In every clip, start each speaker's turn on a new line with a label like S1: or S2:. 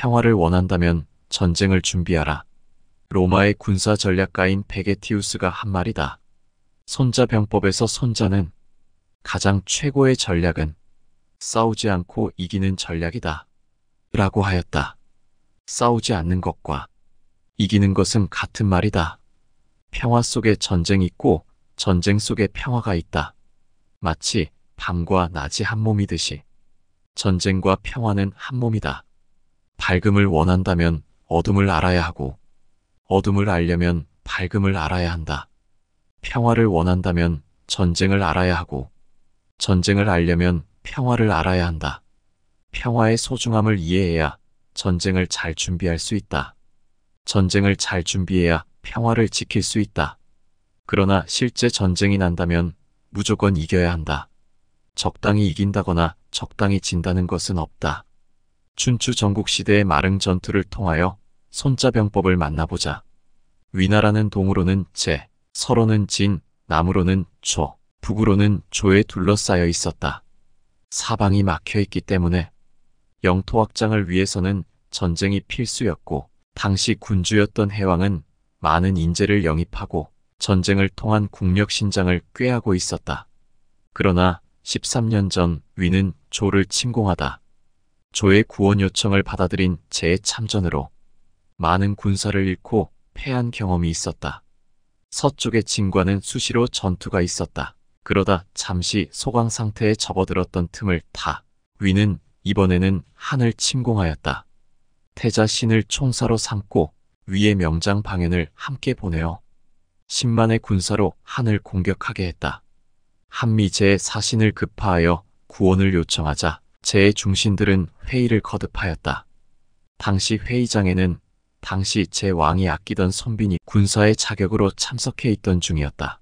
S1: 평화를 원한다면 전쟁을 준비하라. 로마의 군사 전략가인 베게티우스가 한 말이다. 손자병법에서 손자는 가장 최고의 전략은 싸우지 않고 이기는 전략이다. 라고 하였다. 싸우지 않는 것과 이기는 것은 같은 말이다. 평화 속에 전쟁이 있고 전쟁 속에 평화가 있다. 마치 밤과 낮이 한 몸이듯이 전쟁과 평화는 한 몸이다. 밝음을 원한다면 어둠을 알아야 하고 어둠을 알려면 밝음을 알아야 한다. 평화를 원한다면 전쟁을 알아야 하고 전쟁을 알려면 평화를 알아야 한다. 평화의 소중함을 이해해야 전쟁을 잘 준비할 수 있다. 전쟁을 잘 준비해야 평화를 지킬 수 있다. 그러나 실제 전쟁이 난다면 무조건 이겨야 한다. 적당히 이긴다거나 적당히 진다는 것은 없다. 춘추 전국시대의 마릉 전투를 통하여 손자병법을 만나보자. 위나라는 동으로는 재, 서로는 진, 남으로는 조, 북으로는 조에 둘러싸여 있었다. 사방이 막혀있기 때문에 영토 확장을 위해서는 전쟁이 필수였고 당시 군주였던 해왕은 많은 인재를 영입하고 전쟁을 통한 국력 신장을 꾀하고 있었다. 그러나 13년 전 위는 조를 침공하다 조의 구원 요청을 받아들인 재의 참전으로 많은 군사를 잃고 패한 경험이 있었다. 서쪽의 진과는 수시로 전투가 있었다. 그러다 잠시 소강 상태에 접어들었던 틈을 타 위는 이번에는 한을 침공하였다. 태자 신을 총사로 삼고 위의 명장 방연을 함께 보내어 10만의 군사로 한을 공격하게 했다. 한미제의 사신을 급파하여 구원을 요청하자 제의 중신들은 회의를 거듭하였다. 당시 회의장에는 당시 제 왕이 아끼던 손빈이 군사의 자격으로 참석해 있던 중이었다.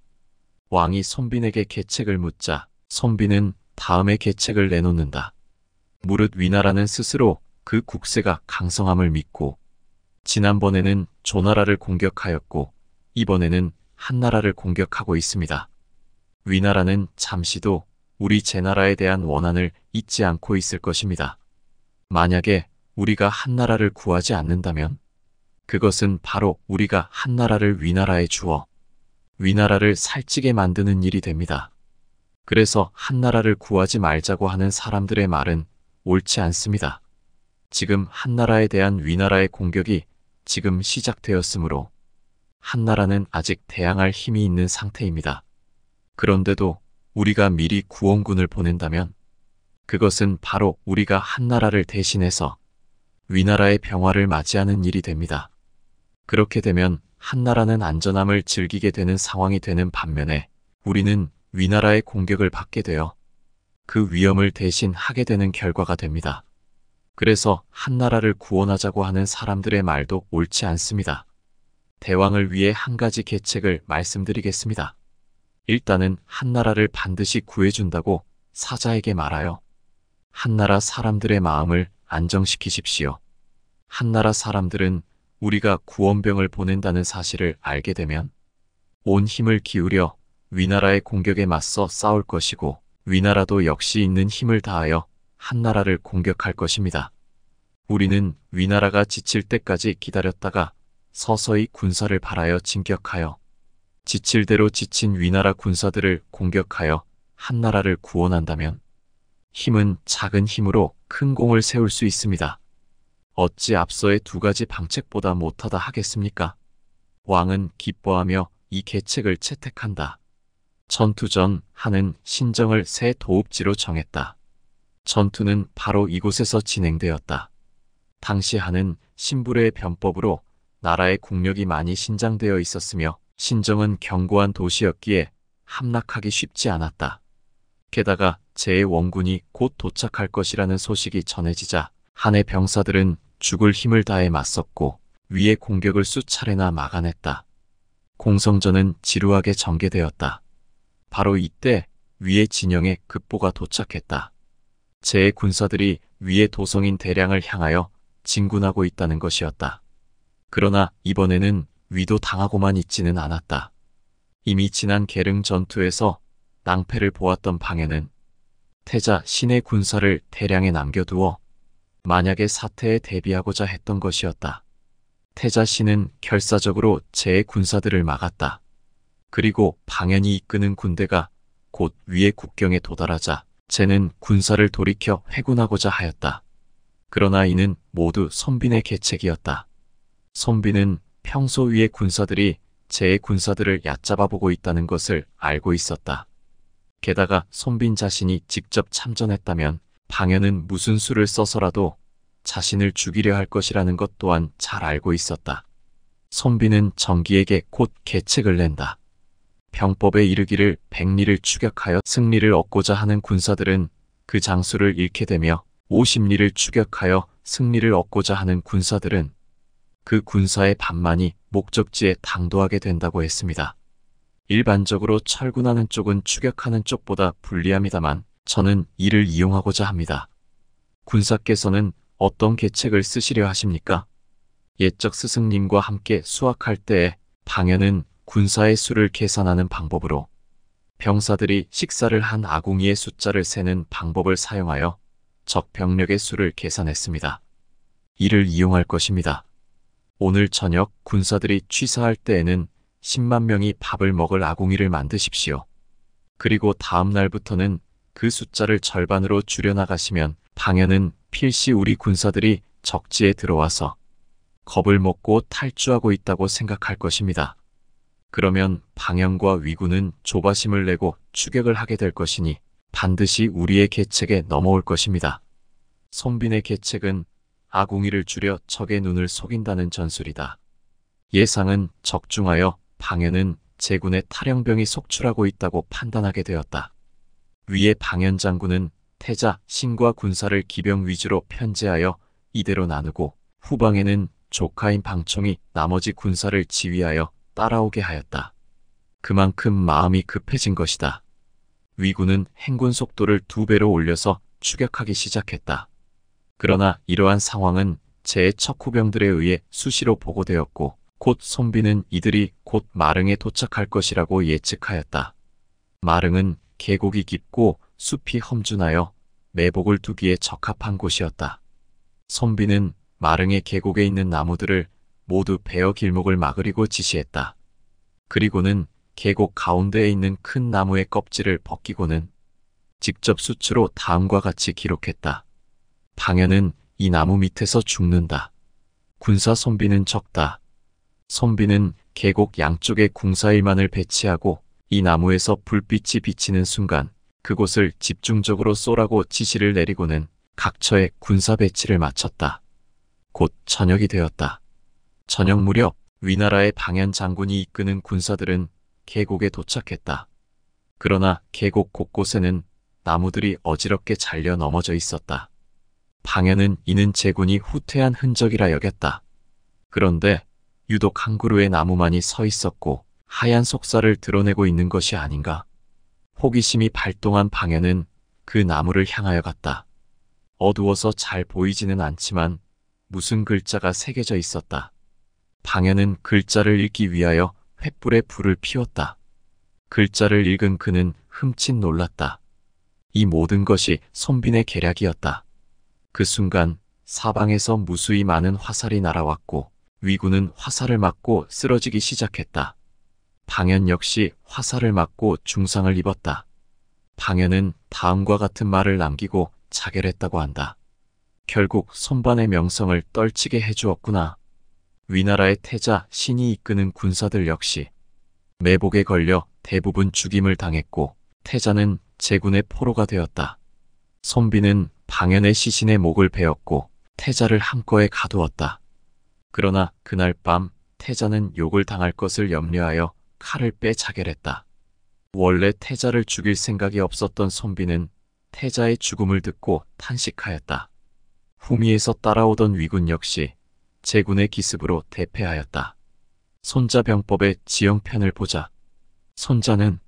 S1: 왕이 손빈에게 계책을 묻자 손빈은 다음에 계책을 내놓는다. 무릇 위나라는 스스로 그 국세가 강성함을 믿고 지난번에는 조나라를 공격하였고 이번에는 한나라를 공격하고 있습니다. 위나라는 잠시도 우리 제나라에 대한 원한을 잊지 않고 있을 것입니다. 만약에 우리가 한나라를 구하지 않는다면 그것은 바로 우리가 한나라를 위나라에 주어 위나라를 살찌게 만드는 일이 됩니다. 그래서 한나라를 구하지 말자고 하는 사람들의 말은 옳지 않습니다. 지금 한나라에 대한 위나라의 공격이 지금 시작되었으므로 한나라는 아직 대항할 힘이 있는 상태입니다. 그런데도 우리가 미리 구원군을 보낸다면 그것은 바로 우리가 한나라를 대신해서 위나라의 평화를 맞이하는 일이 됩니다. 그렇게 되면 한나라는 안전함을 즐기게 되는 상황이 되는 반면에 우리는 위나라의 공격을 받게 되어 그 위험을 대신 하게 되는 결과가 됩니다. 그래서 한나라를 구원하자고 하는 사람들의 말도 옳지 않습니다. 대왕을 위해 한 가지 계책을 말씀드리겠습니다. 일단은 한나라를 반드시 구해준다고 사자에게 말하여 한나라 사람들의 마음을 안정시키십시오. 한나라 사람들은 우리가 구원병을 보낸다는 사실을 알게 되면 온 힘을 기울여 위나라의 공격에 맞서 싸울 것이고 위나라도 역시 있는 힘을 다하여 한나라를 공격할 것입니다. 우리는 위나라가 지칠 때까지 기다렸다가 서서히 군사를 발하여 진격하여 지칠 대로 지친 위나라 군사들을 공격하여 한나라를 구원한다면 힘은 작은 힘으로 큰 공을 세울 수 있습니다. 어찌 앞서의 두 가지 방책보다 못하다 하겠습니까? 왕은 기뻐하며 이 계책을 채택한다. 전투 전 한은 신정을 새 도읍지로 정했다. 전투는 바로 이곳에서 진행되었다. 당시 한은 신불의 변법으로 나라의 국력이 많이 신장되어 있었으며 신정은 견고한 도시였기에 함락하기 쉽지 않았다. 게다가 제의 원군이 곧 도착할 것이라는 소식이 전해지자 한의 병사들은 죽을 힘을 다해 맞섰고 위의 공격을 수차례나 막아냈다. 공성전은 지루하게 전개되었다. 바로 이때 위의 진영에 급보가 도착했다. 제의 군사들이 위의 도성인 대량을 향하여 진군하고 있다는 것이었다. 그러나 이번에는 위도 당하고만 있지는 않았다. 이미 지난 계릉 전투에서 낭패를 보았던 방에는 태자 신의 군사를 대량에 남겨두어 만약의 사태에 대비하고자 했던 것이었다. 태자 씨는 결사적으로 제의 군사들을 막았다. 그리고 방연이 이끄는 군대가 곧 위의 국경에 도달하자 쟤는 군사를 돌이켜 회군하고자 하였다. 그러나 이는 모두 손빈의 계책이었다. 손빈은 평소 위의 군사들이 제의 군사들을 얕잡아 보고 있다는 것을 알고 있었다. 게다가 손빈 자신이 직접 참전했다면 방연은 무슨 수를 써서라도 자신을 죽이려 할 것이라는 것 또한 잘 알고 있었다. 손빈은 정기에게 곧 계책을 낸다. 병법에 이르기를 백리를 추격하여 승리를 얻고자 하는 군사들은 그 장수를 잃게 되며 50리를 추격하여 승리를 얻고자 하는 군사들은 그 군사의 반만이 목적지에 당도하게 된다고 했습니다. 일반적으로 철군하는 쪽은 추격하는 쪽보다 불리합니다만 저는 이를 이용하고자 합니다. 군사께서는 어떤 계책을 쓰시려 하십니까? 옛적 스승님과 함께 수학할 때에 방연은 군사의 수를 계산하는 방법으로 병사들이 식사를 한 아궁이의 숫자를 세는 방법을 사용하여 적 병력의 수를 계산했습니다. 이를 이용할 것입니다. 오늘 저녁 군사들이 취사할 때에는 10만 명이 밥을 먹을 아궁이를 만드십시오. 그리고 다음 날부터는 그 숫자를 절반으로 줄여나가시면 방연은 필시 우리 군사들이 적지에 들어와서 겁을 먹고 탈주하고 있다고 생각할 것입니다. 그러면 방연과 위군은 조바심을 내고 추격을 하게 될 것이니 반드시 우리의 계책에 넘어올 것입니다. 손빈의 계책은 아궁이를 줄여 적의 눈을 속인다는 전술이다. 예상은 적중하여 방연은 제군의 탈영병이 속출하고 있다고 판단하게 되었다. 위에 방연 장군은 태자, 신과 군사를 기병 위주로 편제하여 이대로 나누고 후방에는 조카인 방총이 나머지 군사를 지휘하여 따라오게 하였다. 그만큼 마음이 급해진 것이다. 위군은 행군 속도를 2배로 올려서 추격하기 시작했다. 그러나 이러한 상황은 제 척후병들에 의해 수시로 보고되었고 곧 손빈은 이들이 곧 마릉에 도착할 것이라고 예측하였다. 마릉은 계곡이 깊고 숲이 험준하여 매복을 두기에 적합한 곳이었다. 손빈은 마릉의 계곡에 있는 나무들을 모두 베어 길목을 막으리고 지시했다. 그리고는 계곡 가운데에 있는 큰 나무의 껍질을 벗기고는 직접 수치로 다음과 같이 기록했다. 방연은 이 나무 밑에서 죽는다. 군사 손빈은 적다. 손빈은 계곡 양쪽에 궁사일만을 배치하고 이 나무에서 불빛이 비치는 순간 그곳을 집중적으로 쏘라고 지시를 내리고는 각처에 군사 배치를 마쳤다. 곧 저녁이 되었다. 저녁 무렵 위나라의 방연 장군이 이끄는 군사들은 계곡에 도착했다. 그러나 계곡 곳곳에는 나무들이 어지럽게 잘려 넘어져 있었다. 방연은 이는 제군이 후퇴한 흔적이라 여겼다. 그런데 유독 한 그루의 나무만이 서 있었고 하얀 속살을 드러내고 있는 것이 아닌가. 호기심이 발동한 방연은 그 나무를 향하여 갔다. 어두워서 잘 보이지는 않지만 무슨 글자가 새겨져 있었다. 방연은 글자를 읽기 위하여 횃불에 불을 피웠다. 글자를 읽은 그는 흠칫 놀랐다. 이 모든 것이 손빈의 계략이었다. 그 순간 사방에서 무수히 많은 화살이 날아왔고 위군은 화살을 맞고 쓰러지기 시작했다. 방연 역시 화살을 맞고 중상을 입었다. 방연은 다음과 같은 말을 남기고 자결했다고 한다. 결국 손반의 명성을 떨치게 해주었구나. 위나라의 태자, 신이 이끄는 군사들 역시 매복에 걸려 대부분 죽임을 당했고 태자는 제군의 포로가 되었다. 손빈은 방연의 시신의 목을 베었고 태자를 함거에 가두었다. 그러나 그날 밤 태자는 욕을 당할 것을 염려하여 칼을 빼 자결했다. 원래 태자를 죽일 생각이 없었던 손빈은 태자의 죽음을 듣고 탄식하였다. 후미에서 따라오던 위군 역시 제군의 기습으로 대패하였다. 손자병법의 지형편을 보자. 손자는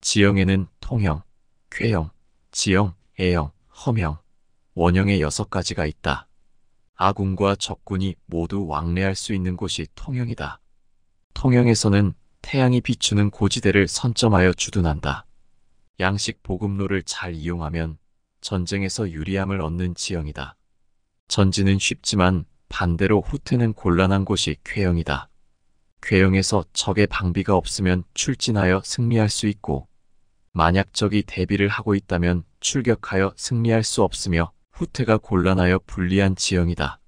S1: 지형에는 통형, 쾌형, 지형, 애형, 험형, 원형의 6가지가 있다. 아군과 적군이 모두 왕래할 수 있는 곳이 통형이다. 통형에서는 태양이 비추는 고지대를 선점하여 주둔한다. 양식 보급로를 잘 이용하면 전쟁에서 유리함을 얻는 지형이다. 전진은 쉽지만 반대로 후퇴는 곤란한 곳이 궤형이다. 궤형에서 적의 방비가 없으면 출진하여 승리할 수 있고, 만약 적이 대비를 하고 있다면 출격하여 승리할 수 없으며 후퇴가 곤란하여 불리한 지형이다.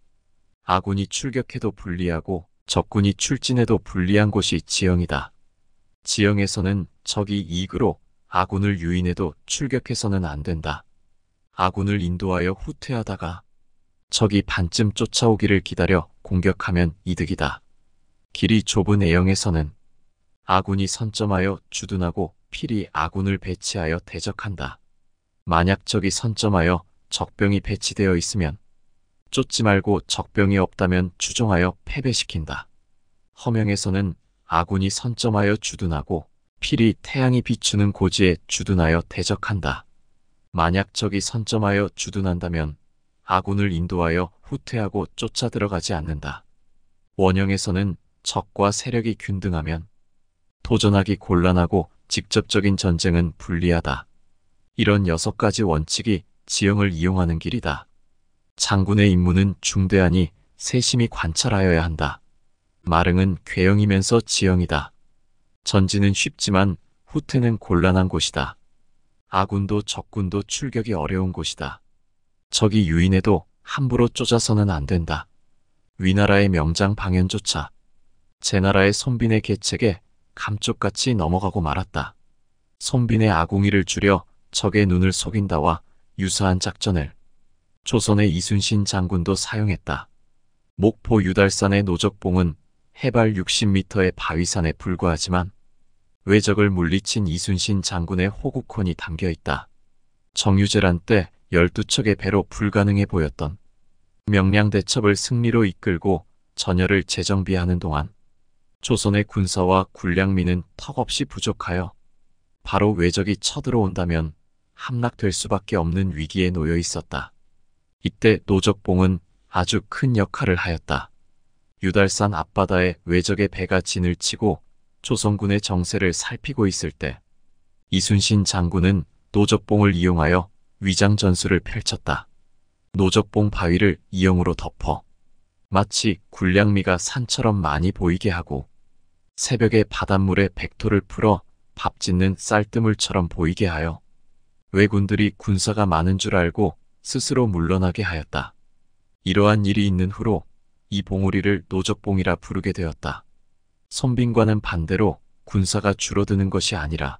S1: 아군이 출격해도 불리하고 적군이 출진해도 불리한 곳이 지형이다. 지형에서는 적이 이익으로 아군을 유인해도 출격해서는 안 된다. 아군을 인도하여 후퇴하다가 적이 반쯤 쫓아오기를 기다려 공격하면 이득이다. 길이 좁은 A형에서는 아군이 선점하여 주둔하고 필히 아군을 배치하여 대적한다. 만약 적이 선점하여 적병이 배치되어 있으면 쫓지 말고 적병이 없다면 추종하여 패배시킨다. 험형에서는 아군이 선점하여 주둔하고 필히 태양이 비추는 고지에 주둔하여 대적한다. 만약 적이 선점하여 주둔한다면 아군을 인도하여 후퇴하고 쫓아 들어가지 않는다. 원형에서는 적과 세력이 균등하면 도전하기 곤란하고 직접적인 전쟁은 불리하다. 이런 6가지 원칙이 지형을 이용하는 길이다. 장군의 임무는 중대하니 세심히 관찰하여야 한다. 마릉은 궤형이면서 지형이다. 전진은 쉽지만 후퇴는 곤란한 곳이다. 아군도 적군도 출격이 어려운 곳이다. 적이 유인해도 함부로 쫓아서는 안 된다. 위나라의 명장 방연조차 제나라의 손빈의 계책에 감쪽같이 넘어가고 말았다. 손빈의 아궁이를 줄여 적의 눈을 속인다와 유사한 작전을 조선의 이순신 장군도 사용했다. 목포 유달산의 노적봉은 해발 60m의 바위산에 불과하지만 외적을 물리친 이순신 장군의 호국혼이 담겨있다. 정유재란 때 12척의 배로 불가능해 보였던 명량대첩을 승리로 이끌고 전열을 재정비하는 동안 조선의 군사와 군량민은 턱없이 부족하여 바로 외적이 쳐들어온다면 함락될 수밖에 없는 위기에 놓여 있었다. 이때 노적봉은 아주 큰 역할을 하였다. 유달산 앞바다에 외적의 배가 진을 치고 조선군의 정세를 살피고 있을 때 이순신 장군은 노적봉을 이용하여 위장 전술을 펼쳤다. 노적봉 바위를 이형으로 덮어 마치 군량미가 산처럼 많이 보이게 하고 새벽에 바닷물에 백토를 풀어 밥 짓는 쌀뜨물처럼 보이게 하여 왜군들이 군사가 많은 줄 알고 스스로 물러나게 하였다. 이러한 일이 있는 후로 이 봉우리를 노적봉이라 부르게 되었다. 손빈과는 반대로 군사가 줄어드는 것이 아니라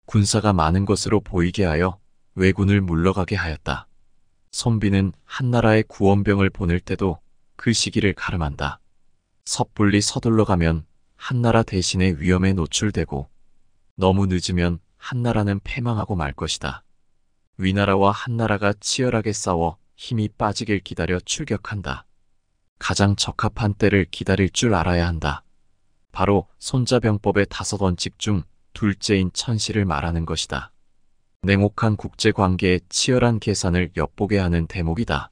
S1: 군사가 많은 것으로 보이게 하여 왜군을 물러가게 하였다. 손빈은 한나라의 구원병을 보낼 때도 그 시기를 가름한다. 섣불리 서둘러 가면 한나라 대신에 위험에 노출되고 너무 늦으면 한나라는 패망하고 말 것이다. 위나라와 한나라가 치열하게 싸워 힘이 빠지길 기다려 출격한다. 가장 적합한 때를 기다릴 줄 알아야 한다. 바로 손자병법의 5원칙 중 둘째인 천시를 말하는 것이다. 냉혹한 국제관계의 치열한 계산을 엿보게 하는 대목이다.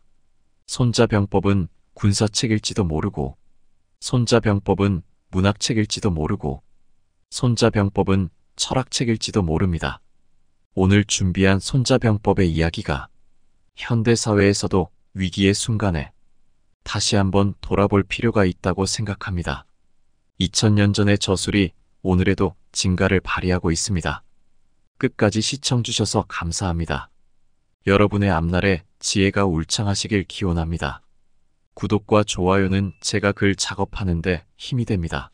S1: 손자병법은 군사책일지도 모르고 손자병법은 문학책일지도 모르고 손자병법은 철학책일지도 모릅니다. 오늘 준비한 손자병법의 이야기가 현대사회에서도 위기의 순간에 다시 한번 돌아볼 필요가 있다고 생각합니다. 2000년 전의 저술이 오늘에도 진가를 발휘하고 있습니다. 끝까지 시청주셔서 감사합니다. 여러분의 앞날에 지혜가 울창하시길 기원합니다. 구독과 좋아요는 제가 글 작업하는데 힘이 됩니다.